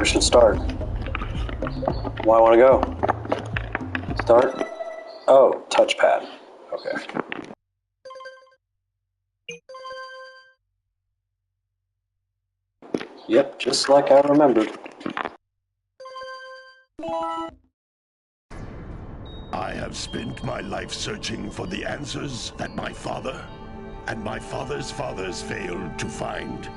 pushing start. Why want to go? Start? Oh, touchpad. Okay. Yep, just like I remembered. I have spent my life searching for the answers that my father and my father's fathers failed to find.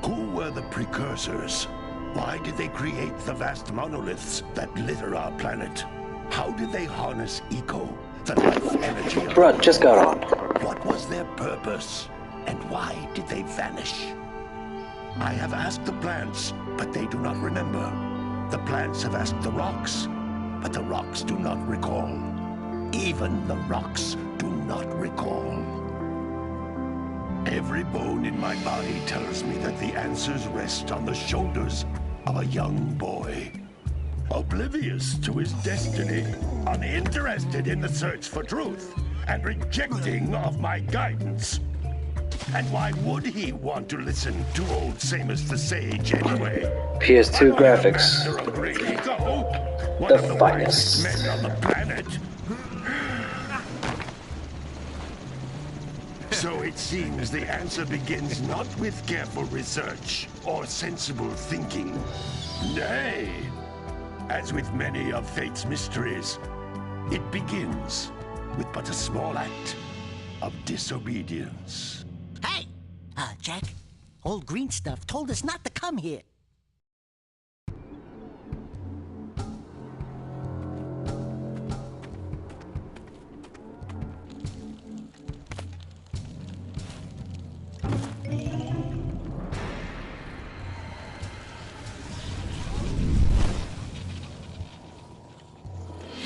Who were the precursors? Why did they create the vast monoliths that litter our planet? How did they harness eco, the life energy of Bruh, just got on. What was their purpose? And why did they vanish? I have asked the plants, but they do not remember. The plants have asked the rocks, but the rocks do not recall. Even the rocks do not recall. Every bone in my body tells me that the answers rest on the shoulders of a young boy. Oblivious to his destiny, uninterested in the search for truth, and rejecting of my guidance. And why would he want to listen to old Samus the Sage anyway? PS2 graphics. One of the finest. wisest men on the planet. So it seems the answer begins not with careful research or sensible thinking. Nay, as with many of fate's mysteries, it begins with but a small act of disobedience. Hey! Jack, old green stuff told us not to come here.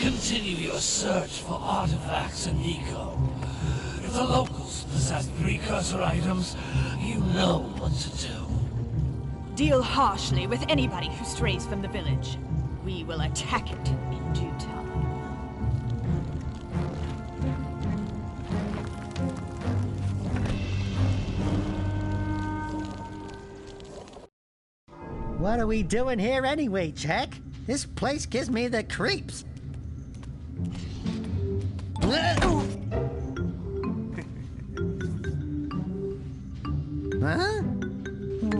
Continue your search for artifacts in Nico. If the locals possess precursor items, you know what to do. Deal harshly with anybody who strays from the village. We will attack it in due time. What are we doing here anyway, Jack? This place gives me the creeps. Huh?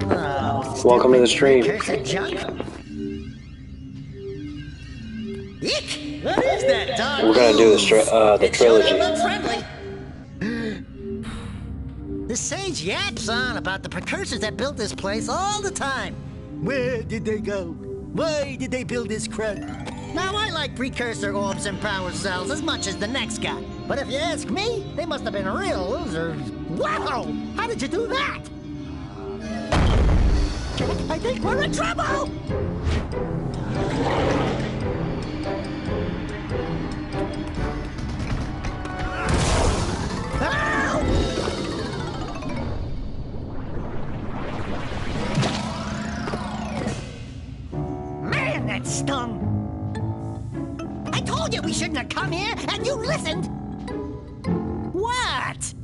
Oh, Welcome to the stream. cursed junk. Eek! What is that dog? We're gonna do the trilogy. The sage yaps on about the precursors that built this place all the time. Where did they go? Why did they build this crud? Now, I like precursor orbs and power cells as much as the next guy. But if you ask me, they must have been real losers. Wow! How did you do that? Jack, I think we're in trouble! Man, that stung! I told you we shouldn't have come here, and you listened! What?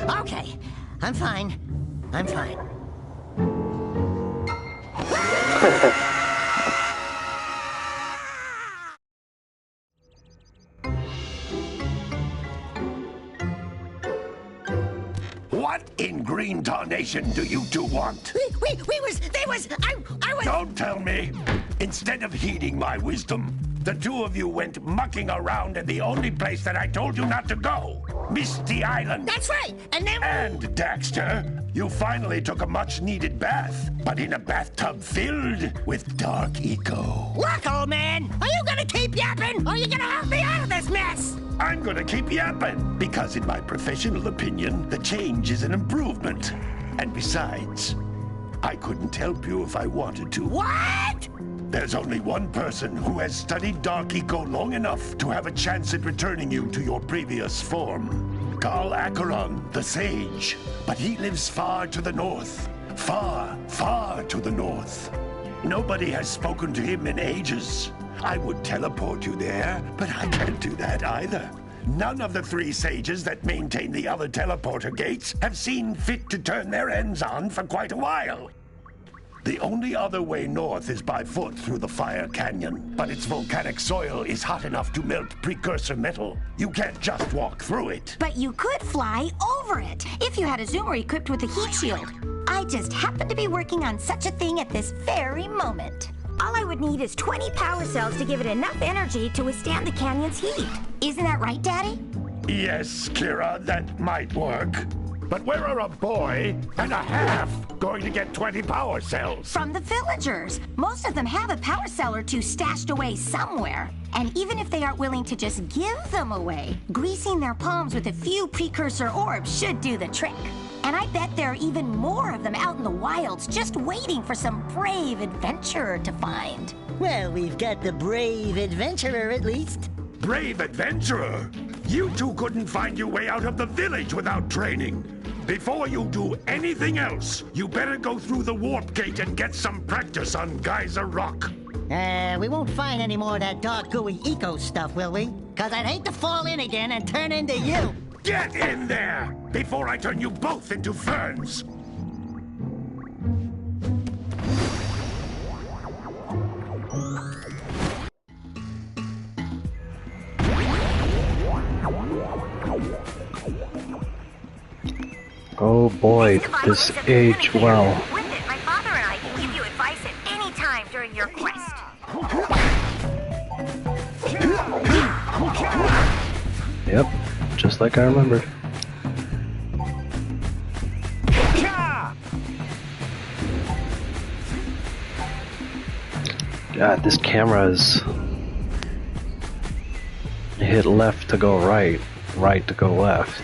Okay. I'm fine. What in green tarnation do you two want? I was... Don't tell me! Instead of heeding my wisdom, the two of you went mucking around in the only place that I told you not to go. Misty Island. That's right, and then... And, Daxter, you finally took a much-needed bath, but in a bathtub filled with dark eco. Look, old man, are you gonna keep yapping, or are you gonna help me out of this mess? I'm gonna keep yapping, because in my professional opinion, the change is an improvement. And besides, I couldn't help you if I wanted to. What? There's only one person who has studied Dark Eco long enough to have a chance at returning you to your previous form. Carl Acheron, the Sage. But he lives far to the north. Far, far to the north. Nobody has spoken to him in ages. I would teleport you there, but I can't do that either. None of the three sages that maintain the other teleporter gates have seen fit to turn their ends on for quite a while. The only other way north is by foot through the Fire Canyon, but its volcanic soil is hot enough to melt precursor metal. You can't just walk through it. But you could fly over it if you had a zoomer equipped with a heat shield. I just happen to be working on such a thing at this very moment. All I would need is 20 power cells to give it enough energy to withstand the canyon's heat. Isn't that right, Daddy? Yes, Kira, that might work. But where are a boy and a half going to get 20 power cells? From the villagers. Most of them have a power cell or two stashed away somewhere. And even if they aren't willing to just give them away, greasing their palms with a few precursor orbs should do the trick. And I bet there are even more of them out in the wilds just waiting for some brave adventurer to find. Well, we've got the brave adventurer at least. Brave adventurer? You two couldn't find your way out of the village without training. Before you do anything else, you better go through the warp gate and get some practice on Geyser Rock. We won't find any more of that dark gooey eco stuff, will we? 'Cause I'd hate to fall in again and turn into you. Get in there before I turn you both into ferns. Oh boy, this age well. With it, my father and I can give you advice at any time during your quest. Yep, just like I remembered. God, this camera is... hit left to go right, right to go left.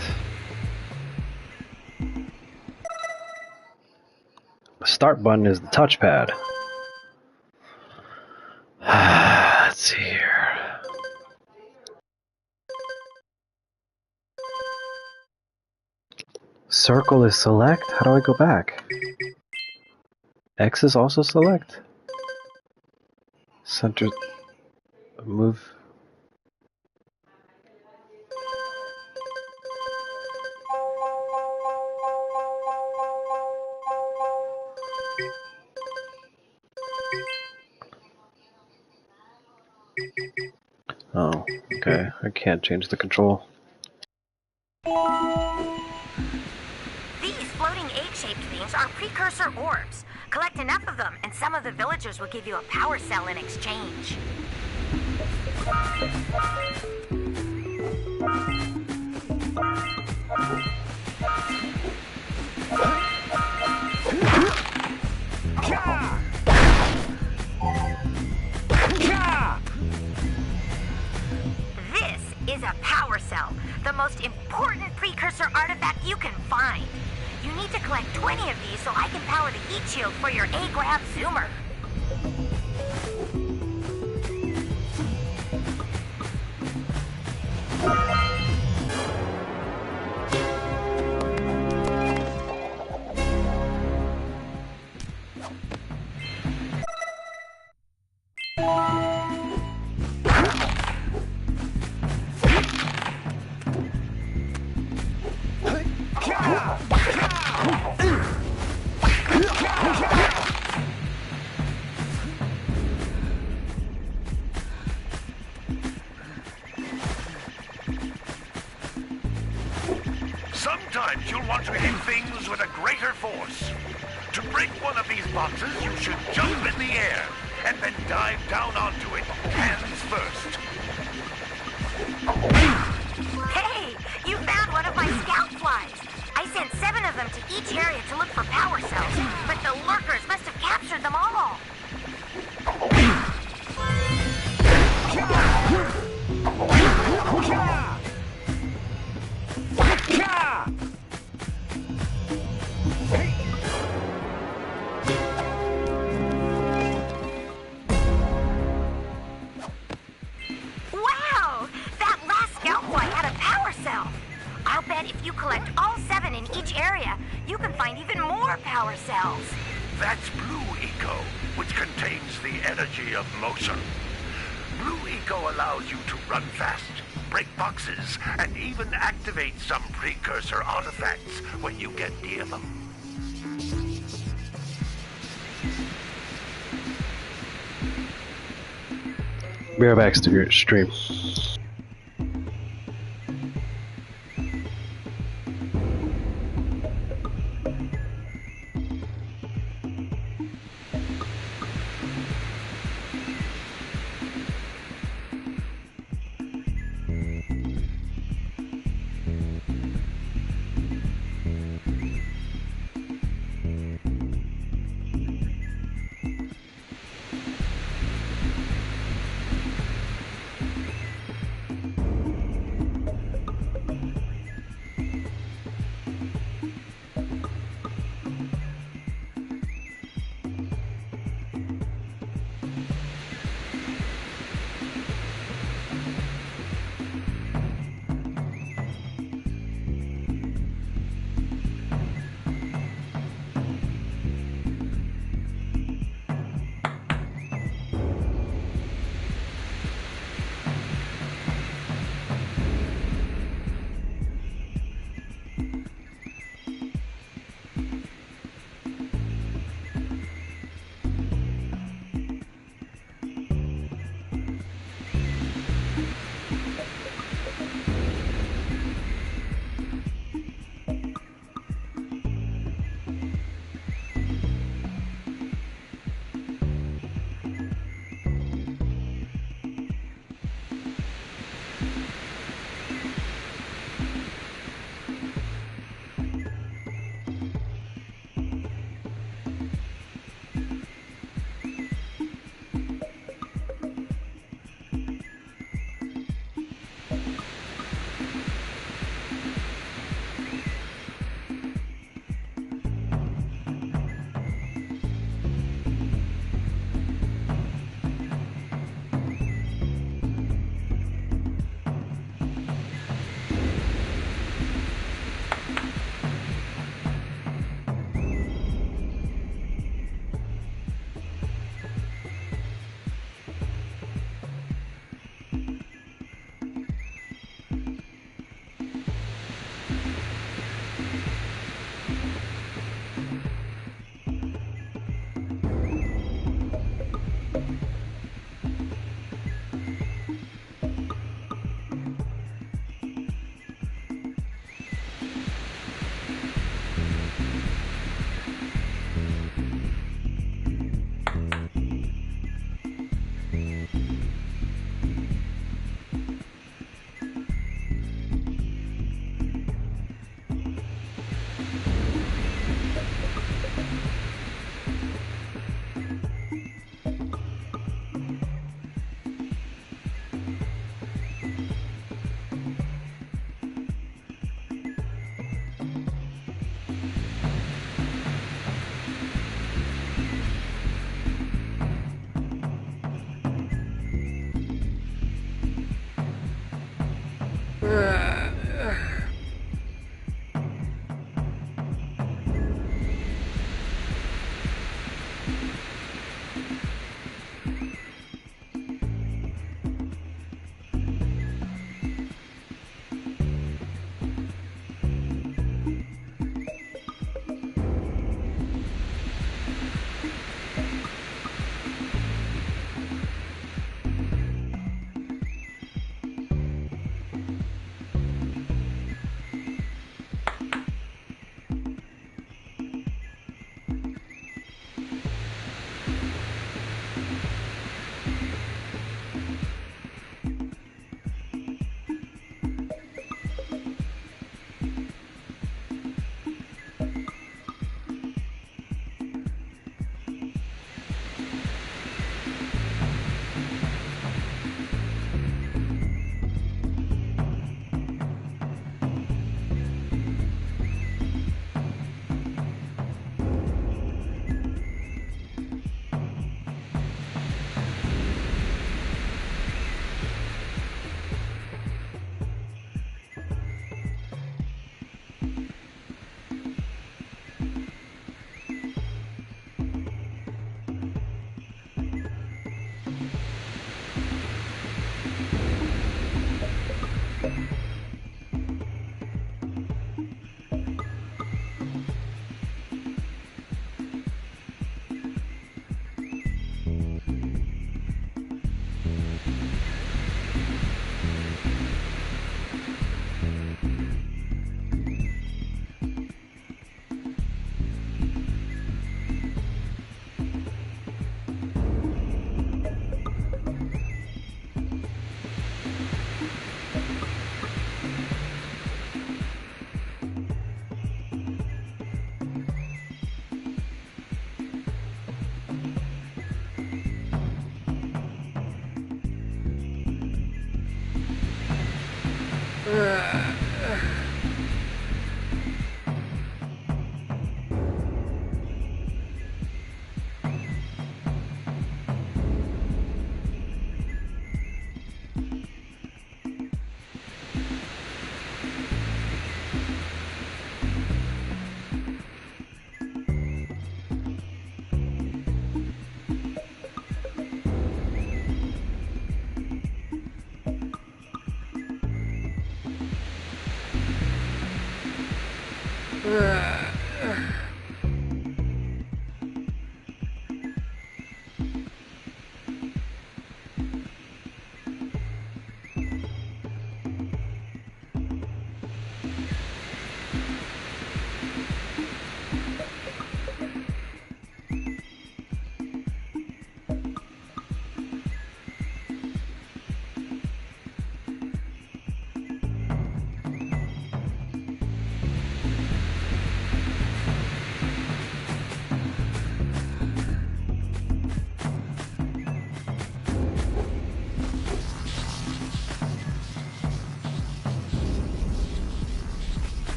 The start button is the touchpad. Let's see here. Circle is select? How do I go back? X is also select? Center... move... Oh, okay. I can't change the control. These floating egg-shaped things are precursor orbs. Collect enough of them, and some of the villagers will give you a power cell in exchange. This is a power cell, the most important precursor artifact you can find. You need to collect 20 of these so I can power the heat shield for your A-Grab zoomer. Sometimes you'll want to hit things with a greater force. To break one of these boxes, you should jump in the air and then dive down onto it, hands first. Hey, you found one of my scout flies. I sent 7 of them to each area to look for power cells, but the lurkers must have captured them all. Wow! That last scout fly had a power cell. I'll bet if you collect all 7 in each area, you can find even more power cells. That's blue eco, which contains the energy of motion. Blue Eco allows you to run fast, break boxes, and even activate some precursor artifacts when you get near them. Be right back to your stream.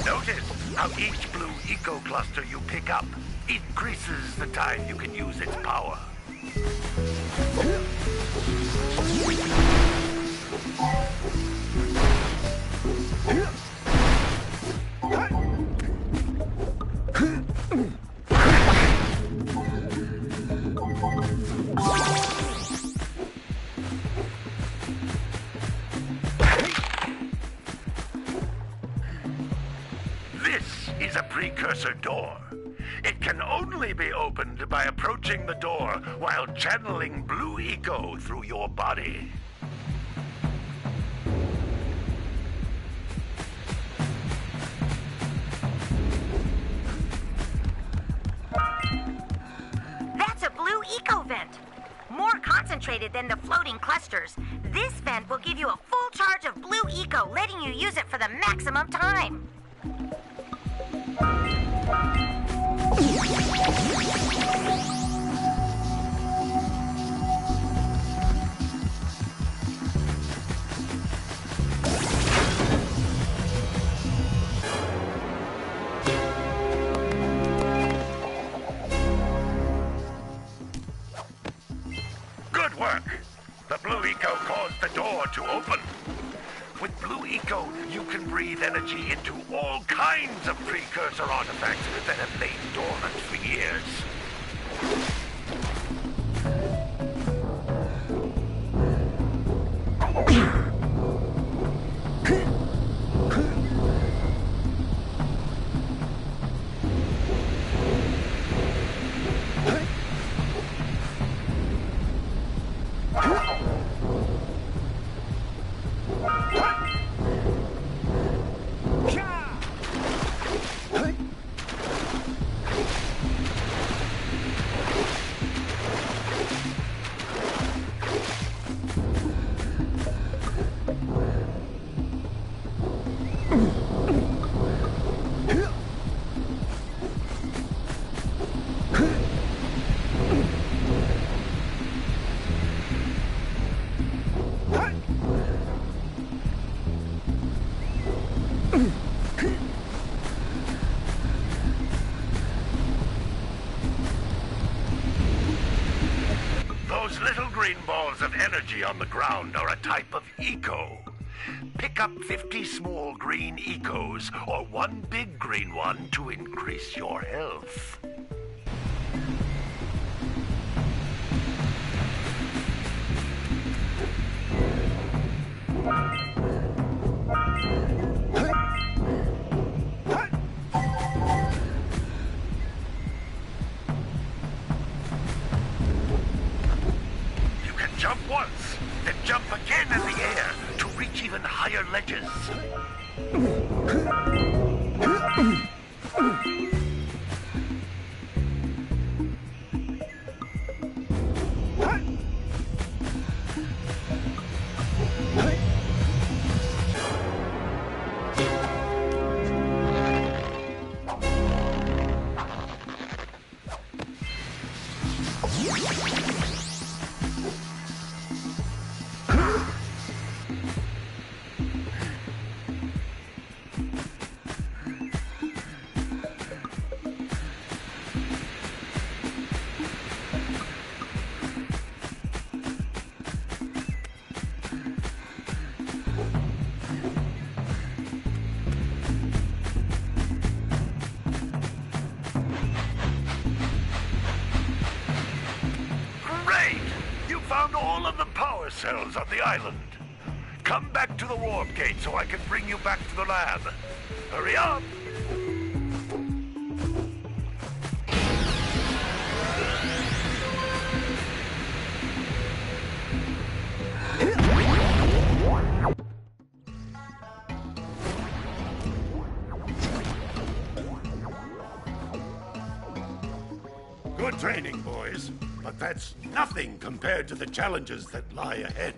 Notice how each blue eco cluster you pick up increases the time you can use its power. This is a precursor door. It can only be opened by approaching the door while channeling blue eco through your body. That's a blue eco vent. More concentrated than the floating clusters. This vent will give you a full charge of blue eco, letting you use it for the maximum time. Good work! The blue eco caused the door to open. With blue eco, you can breathe energy into all kinds of precursor artifacts that have lain dormant for years. Those little green balls of energy on the ground are a type of eco. Pick up 50 small green ecos or one big green one to increase your health. You can jump once, then jump again in the air to reach even higher ledges. Great! You found all of the power cells on the island. Come back to the warp gate so I can bring you back to the lab. Hurry up! Good training, boys. but that's nothing compared to the challenges that lie ahead.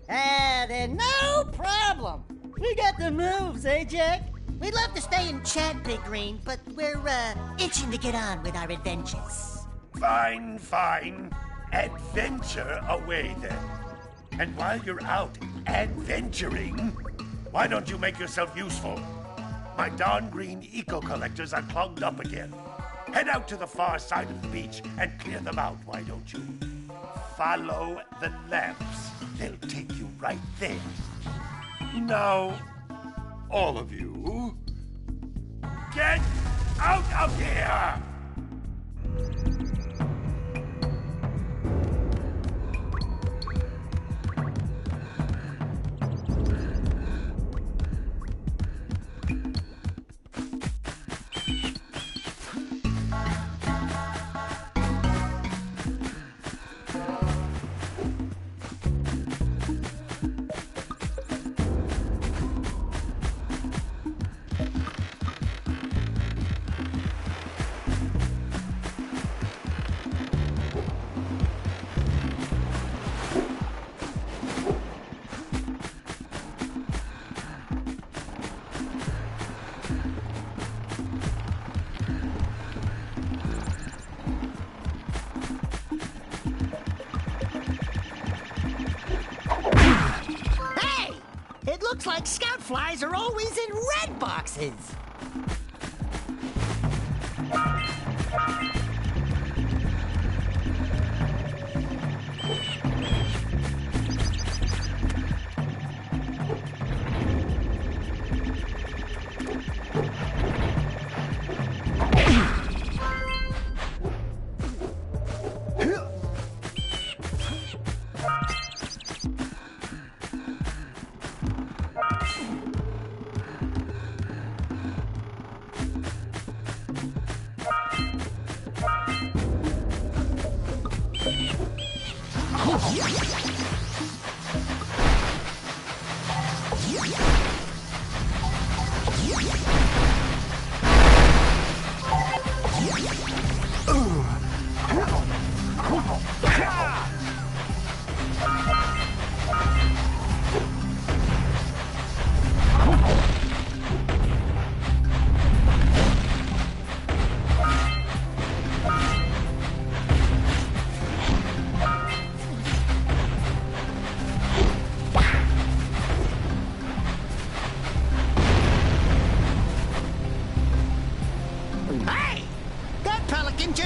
Then no problem. We got the moves, eh, Jack? We'd love to stay and chat, Big Green, but we're, itching to get on with our adventures. Fine, fine. Adventure away then. And while you're out adventuring, why don't you make yourself useful? My darn green eco-collectors are clogged up again. Head out to the far side of the beach and clear them out, why don't you? Follow the lamps. They'll take you right there. Now, all of you, get out of here! Looks like scout flies are always in red boxes.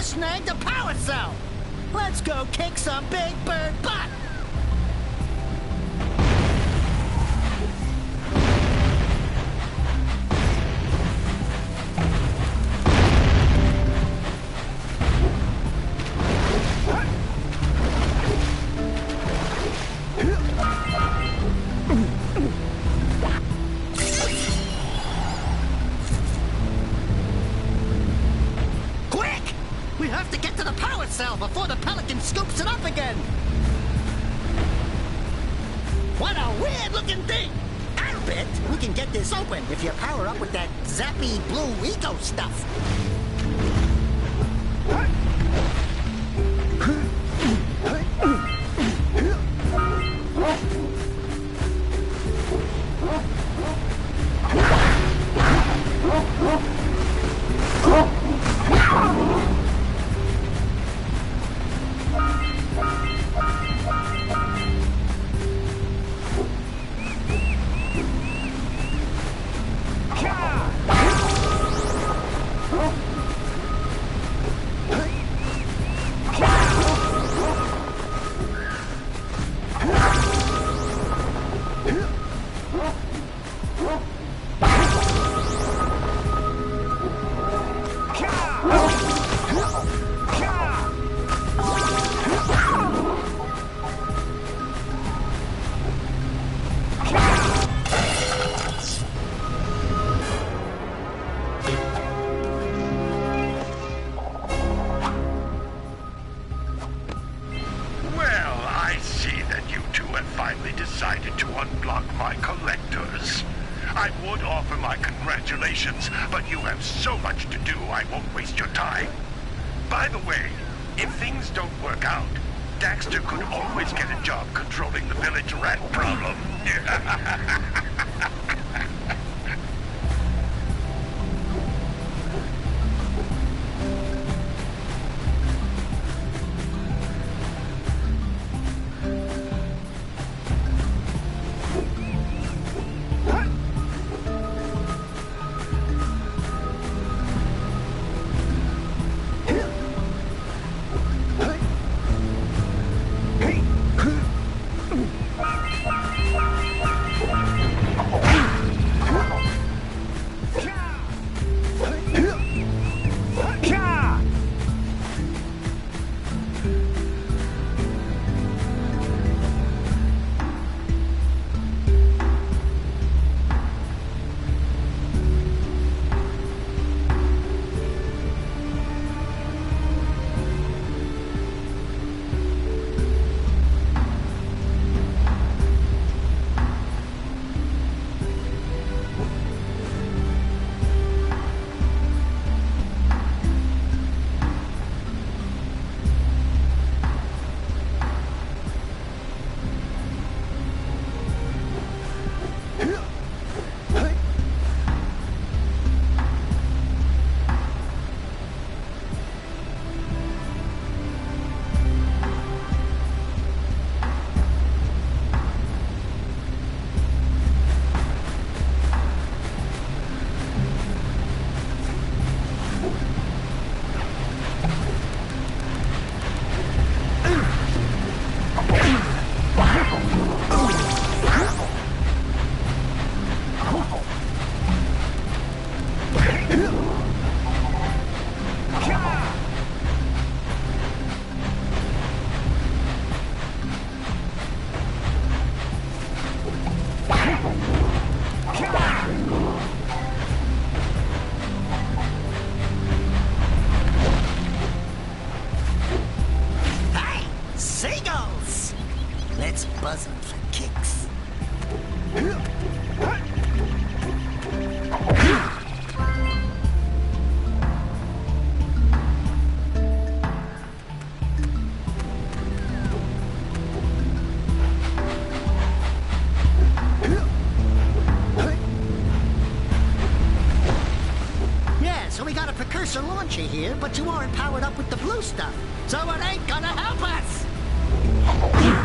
Snagged a power cell. Let's go kick some big bird butt. We have to get to the power cell before the Pelican scoops it up again! What a weird-looking thing! I'll bet we can get this open if you power up with that zappy blue eco stuff. Decided to unblock my collectors. I would offer my congratulations, but you have so much to do I won't waste your time. By the way, If things don't work out, Daxter could always get a job controlling the village rat problem. Let's buzz him for kicks. Yeah, so we got a precursor launcher here, but you aren't powered up with the blue stuff, so it ain't gonna help us!